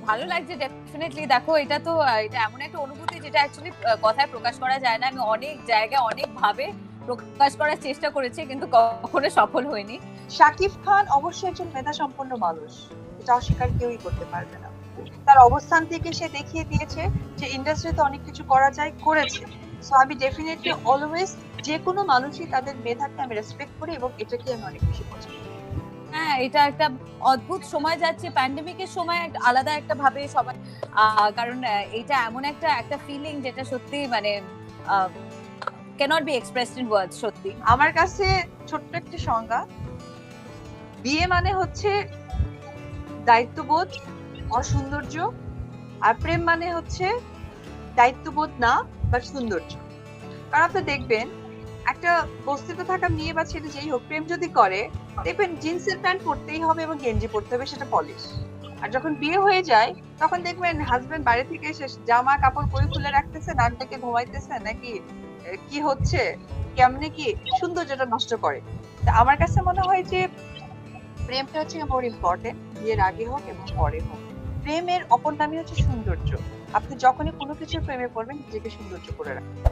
ভালো লাগছে ডেফিনেটলি। দেখো এটা তো এটা এমন একটা অনুভূতি যেটা অ্যাকচুয়ালি কথায় প্রকাশ করা যায় না। আমি অনেক জায়গায় অনেক ভাবে প্রকাশ করার চেষ্টা করেছি কিন্তু কখনো সফল হয়নি। শাকিব খান অবশ্যই একজন মেধা সম্পন্ন মানুষ, এটা অস্বীকার কেউই করতে পারবে না। তার অবস্থান থেকে সে দেখিয়ে দিয়েছে যে ইন্ডাস্ট্রিতে অনেক কিছু করা যায়, করেছে। সো আমি ডেফিনেটলি অলওয়েজ, যে কোনো মানুষই তাদের মেধাকে আমি রেসপেক্ট করি এবং এটাকে আমি অনেক বেশি পছন্দ করি। হ্যাঁ, এটা একটা অদ্ভুত সময় যাচ্ছে, প্যান্ডেমিকের সময় আলাদা একটা ভাবে সবাই, কারণ এটা এমন একটা একটা ফিলিং যেটা সত্যি মানে cannot be expressed in words সত্যি। আমার কাছে ছোট্ট একটা সংজ্ঞা, বিয়ে মানে হচ্ছে দায়িত্ববোধ, অসৌন্দর্য, আর প্রেম মানে হচ্ছে দায়িত্ববোধ না, বা সৌন্দর্য। কারণ আপনি দেখবেন একটা বস্তিতে থাকা মেয়ে বা ছেলে যেই হোক, প্রেম যদি করে, দেখবেন জিন্সের প্যান্ট পরতেই হবে এবং গেঞ্জি পরতে হবে, সেটা পলিশ। আর যখন বিয়ে হয়ে যায়, তখন দেখবেন হাজবেন্ড বাইরে থেকে এসে জামা কাপড় পরে খুলে রাখতেছে, নাক ডেকে ঘুমাইতেছে নাকি, কি হচ্ছে, কেমনে কি সৌন্দর্যটা নষ্ট করে। তা আমার কাছে মনে হয় যে প্রেমটা হচ্ছে মোর ইম্পর্টেন্ট, বিয়ের আগে হোক এবং পরে হোক। প্রেমের অপর নামই হচ্ছে সৌন্দর্য। আপনি যখনই কোনো কিছুর প্রেমে পড়বেন, নিজেকে সৌন্দর্য করে রাখবেন।